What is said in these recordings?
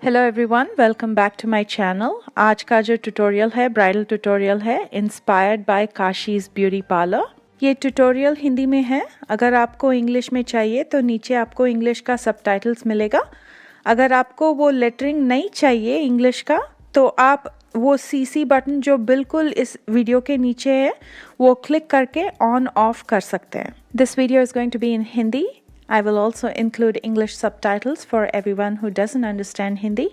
Hello everyone, welcome back to my channel. आज का जो ट्यूटोरियल है ब्राइडल ट्यूटोरियल है inspired by Kashi's beauty parlour. ये ट्यूटोरियल हिंदी में है। अगर आपको इंग्लिश में चाहिए तो नीचे आपको इंग्लिश का सबटाइटल्स मिलेगा। अगर आपको वो लेटरिंग नहीं चाहिए इंग्लिश का तो आप वो सीसी बटन जो बिल्कुल इस वीडियो के नीचे है वो क्लिक करके ऑन ऑफ कर सकते हैं। This video is going to be in Hindi. I will also include English subtitles for everyone who doesn't understand Hindi,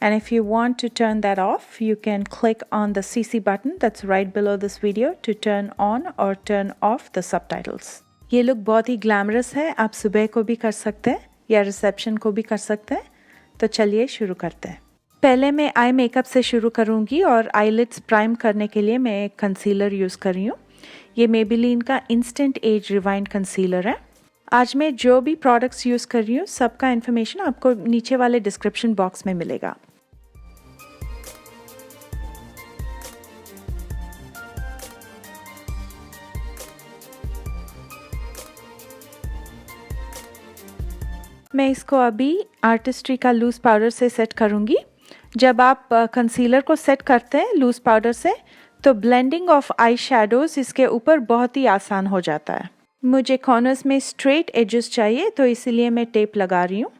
and if you want to turn that off, you can click on the CC button that's right below this video to turn on or turn off the subtitles. ये look बहुत ही glamorous है। आप सुबह को भी कर सकते हैं या रिसेप्शन को भी कर सकते हैं। तो चलिए शुरू करते हैं। पहले मैं आई मेकअप से शुरू करूँगी और आईलिड्स प्राइम करने के लिए मैं एक कंसीलर यूज़ कर रही हूँ। ये मेबेलिन का इंस्टेंट एज रिवाइंड कंसीलर है। आज मैं जो भी प्रोडक्ट्स यूज़ कर रही हूँ सबका इन्फॉर्मेशन आपको नीचे वाले डिस्क्रिप्शन बॉक्स में मिलेगा। मैं इसको अभी आर्टिस्ट्री का लूज़ पाउडर से सेट करूँगी। जब आप कंसीलर को सेट करते हैं लूज़ पाउडर से तो ब्लेंडिंग ऑफ आई शैडोज़ इसके ऊपर बहुत ही आसान हो जाता है। मुझे कॉर्नर्स में स्ट्रेट एजेस चाहिए तो इसीलिए मैं टेप लगा रही हूँ।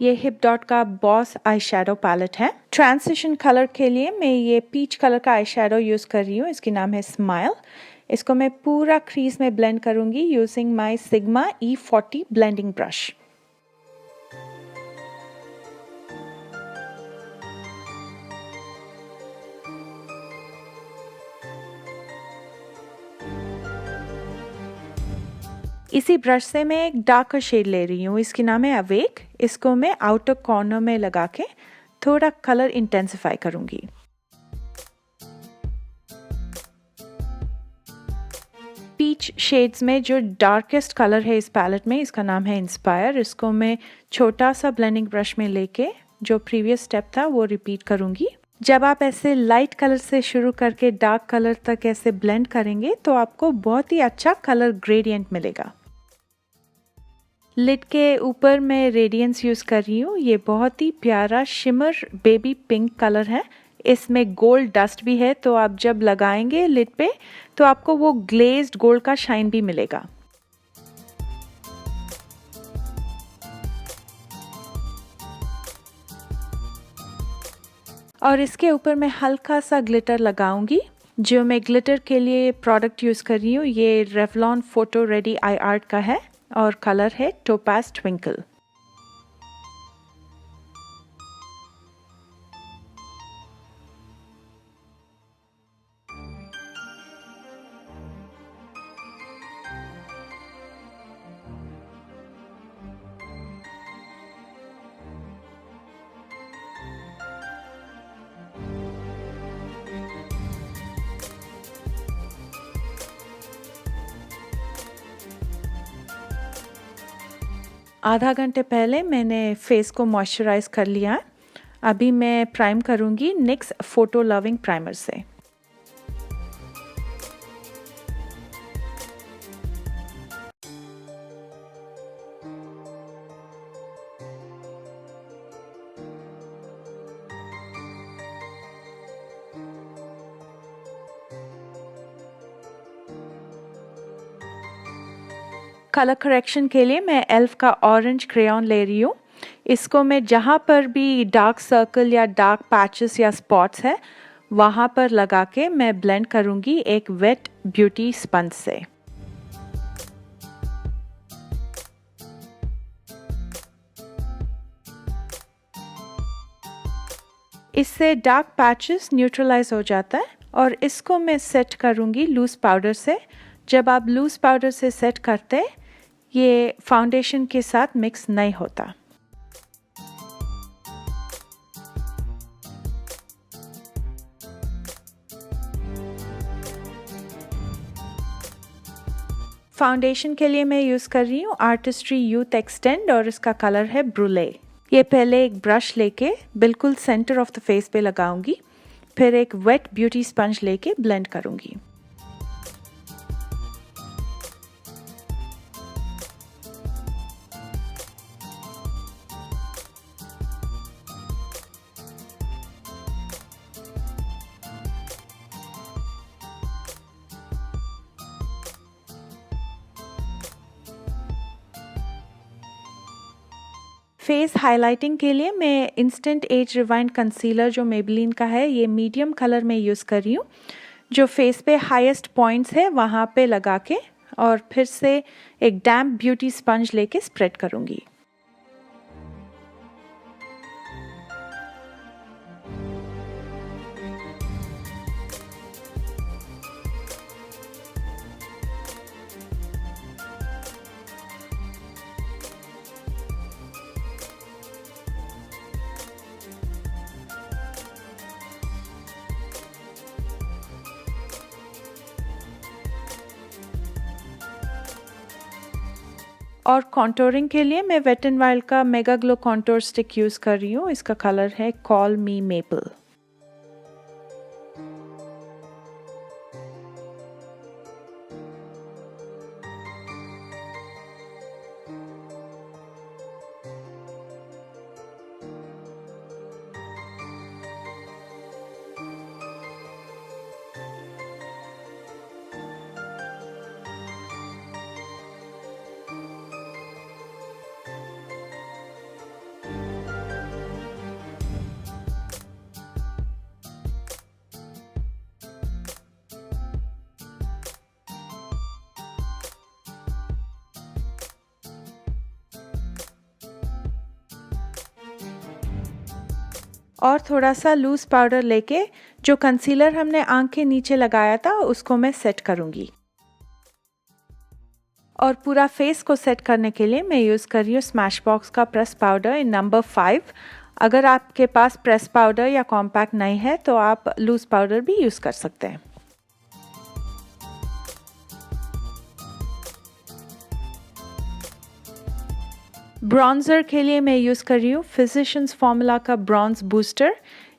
ये हिप डॉट का बॉस आई शैडो पैलेट है। ट्रांसिशन कलर के लिए मैं ये पीच कलर का आई शैडो यूज़ कर रही हूँ। इसकी नाम है स्माइल। इसको मैं पूरा क्रीज में ब्लेंड करूँगी using my sigma E40 blending brush. इसी ब्रश से मैं एक डार्कर शेड ले रही हूँ। इसकी नाम है अवेक। इसको मैं आउटर कॉर्नर में लगा के थोड़ा कलर इंटेंसिफाई करूँगी। पीच शेड्स में जो डार्केस्ट कलर है इस पैलेट में इसका नाम है इंस्पायर। इसको मैं छोटा सा ब्लेंडिंग ब्रश में लेके जो प्रीवियस स्टेप था वो रिपीट करूँगी। जब आप ऐसे लाइट कलर से शुरू करके डार्क कलर तक ऐसे ब्लेंड करेंगे तो आपको बहुत ही अच्छा कलर ग्रेडियंट मिलेगा। लिड के ऊपर मैं रेडियंस यूज़ कर रही हूँ। ये बहुत ही प्यारा शिमर बेबी पिंक कलर है। इसमें गोल्ड डस्ट भी है तो आप जब लगाएंगे लिड पे तो आपको वो ग्लेज्ड गोल्ड का शाइन भी मिलेगा। और इसके ऊपर मैं हल्का सा ग्लिटर लगाऊंगी। जो मैं ग्लिटर के लिए प्रोडक्ट यूज़ कर रही हूँ ये Revlon photo ready I art का है और कलर है टोपाज ट्विंकल। आधा घंटे पहले मैंने फेस को मॉइस्चराइज कर लिया है। अभी मैं प्राइम करूँगी निक्स फोटो लविंग प्राइमर से। कलर करेक्शन के लिए मैं एल्फ का ऑरेंज क्रेयॉन ले रही हूँ। इसको मैं जहाँ पर भी डार्क सर्कल या डार्क पैचेस या स्पॉट्स है वहाँ पर लगा के मैं ब्लेंड करूँगी एक वेट ब्यूटी स्पंज से। इससे डार्क पैचेस न्यूट्रलाइज हो जाता है और इसको मैं सेट करूँगी लूज़ पाउडर से। जब आप लूज़ पाउडर से सेट करते ये फाउंडेशन के साथ मिक्स नहीं होता। फाउंडेशन के लिए मैं यूज़ कर रही हूँ आर्टिस्ट्री यूथ एक्सटेंड और इसका कलर है ब्रूले। ये पहले एक ब्रश लेके बिल्कुल सेंटर ऑफ द फेस पे लगाऊंगी, फिर एक वेट ब्यूटी स्पंज लेके ब्लेंड करूंगी। फेस हाइलाइटिंग के लिए मैं इंस्टेंट एज रिवाइंड कंसीलर जो मेबेलिन का है ये मीडियम कलर में यूज़ कर रही हूँ, जो फेस पे हाईएस्ट पॉइंट्स है वहाँ पे लगा के और फिर से एक डैम्प ब्यूटी स्पंज लेके स्प्रेड करूँगी। और कॉन्टोरिंग के लिए मैं वेट एंड वाइल्ड का mega glow contour stick use कर रही हूँ। इसका कलर है कॉल मी मेपल। और थोड़ा सा लूज पाउडर लेके जो कंसीलर हमने आंख के नीचे लगाया था उसको मैं सेट करूँगी। और पूरा फेस को सेट करने के लिए मैं यूज़ कर रही हूँ स्मैश बॉक्स का प्रेस पाउडर इन नंबर 5। अगर आपके पास प्रेस पाउडर या कॉम्पैक्ट नहीं है तो आप लूज पाउडर भी यूज़ कर सकते हैं। ब्रॉन्ज़र के लिए मैं यूज़ कर रही हूँ फिजिशियंस फार्मूला का ब्रॉन्ज बूस्टर।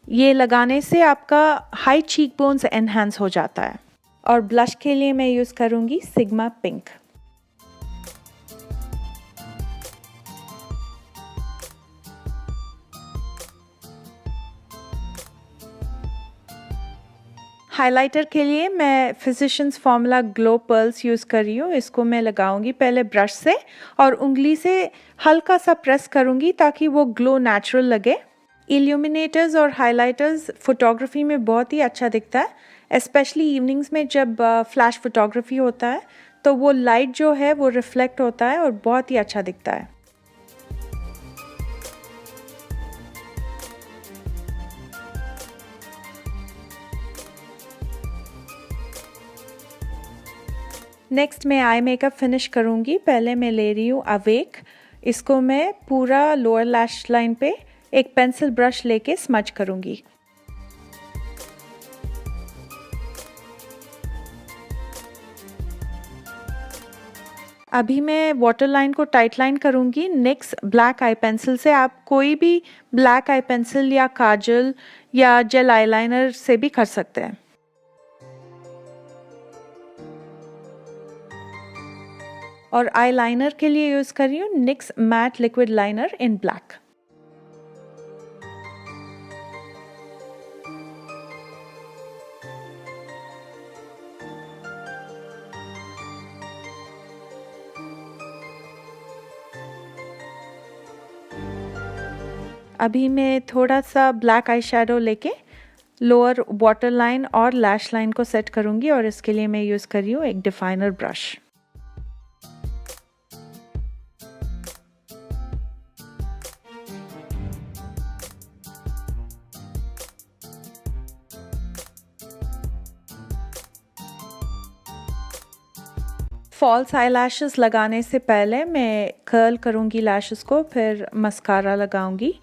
ये लगाने से आपका हाई चीक बोन्स एनहांस हो जाता है। और ब्लश के लिए मैं यूज़ करूँगी सिग्मा पिंक। हाइलाइटर के लिए मैं physicians formula glow pearls use कर रही हूँ। इसको मैं लगाऊंगी पहले ब्रश से और उंगली से हल्का सा प्रेस करूँगी ताकि वो ग्लो नेचुरल लगे। इल्यूमिनेटर्स और हाइलाइटर्स फोटोग्राफी में बहुत ही अच्छा दिखता है, स्पेशली इवनिंग्स में जब फ्लैश फोटोग्राफी होता है तो वो लाइट जो है वो रिफ्लेक्ट होता है और बहुत ही अच्छा दिखता है। नेक्स्ट मैं आई मेकअप फिनिश करूँगी। पहले मैं ले रही हूँ अवेक। इसको मैं पूरा लोअर लैश लाइन पे एक पेंसिल ब्रश लेके स्मज करूँगी। अभी मैं वाटर लाइन को टाइट लाइन करूँगी। नेक्स्ट ब्लैक आई पेंसिल से आप कोई भी ब्लैक आई पेंसिल या काजल या जेल आईलाइनर से भी कर सकते हैं। और आई लाइनर के लिए यूज़ कर रही हूँ NYX matte liquid liner in black. अभी मैं थोड़ा सा ब्लैक आई शेडो लेके लोअर वाटर लाइन और लैश लाइन को सेट करूँगी और इसके लिए मैं यूज़ कर रही हूँ एक definer brush. False eye lashes लगाने से पहले मैं कर्ल करूँगी लैशेस को, फिर मस्कारा लगाऊंगी।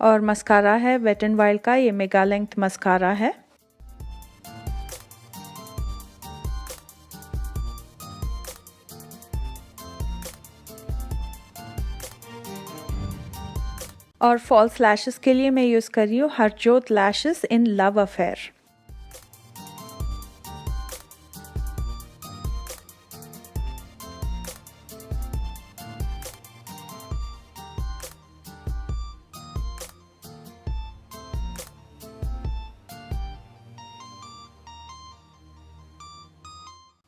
और मस्कारा है वेट एंड वाइल्ड का, ये मेगा लेंथ मस्कारा है। और फॉल्स लैशेस के लिए मैं यूज़ कर रही हूँ Harjot lashes in love affair.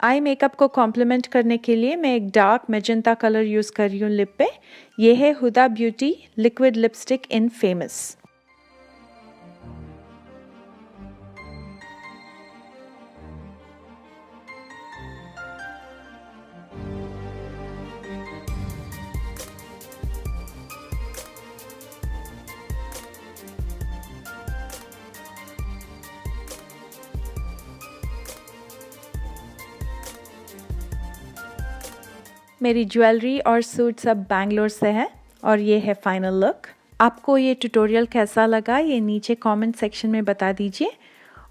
Eye makeup को कॉम्प्लीमेंट करने के लिए मैं एक डार्क मैजेंटा कलर यूज़ कर रही हूँ लिप पे। ये है Huda beauty liquid lipstick in famous. मेरी ज्वेलरी और सूट सब बैंगलोर से है और ये है फाइनल लुक। आपको ये ट्यूटोरियल कैसा लगा ये नीचे कमेंट सेक्शन में बता दीजिए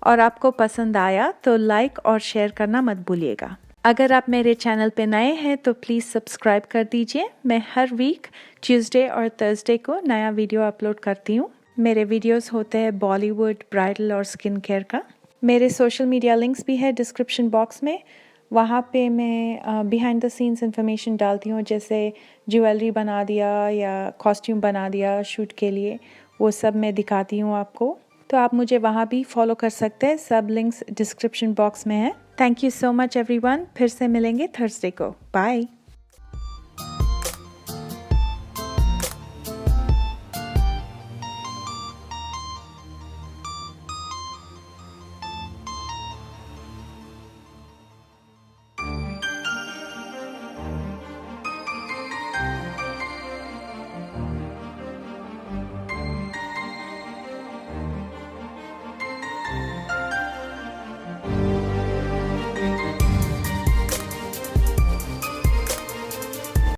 और आपको पसंद आया तो लाइक और शेयर करना मत भूलिएगा। अगर आप मेरे चैनल पे नए हैं तो प्लीज़ सब्सक्राइब कर दीजिए। मैं हर वीक ट्यूसडे और थर्सडे को नया वीडियो अपलोड करती हूँ। मेरे वीडियोस होते हैं बॉलीवुड, ब्राइडल और स्किन केयर का। मेरे सोशल मीडिया लिंक्स भी है डिस्क्रिप्शन बॉक्स में। वहाँ पे मैं बिहाइंड द सीन्स इंफॉर्मेशन डालती हूँ, जैसे ज्वेलरी बना दिया या कॉस्ट्यूम बना दिया शूट के लिए, वो सब मैं दिखाती हूँ आपको। तो आप मुझे वहाँ भी फॉलो कर सकते हैं। सब लिंक्स डिस्क्रिप्शन बॉक्स में है। Thank you so much everyone. फिर से मिलेंगे थर्सडे को। बाय।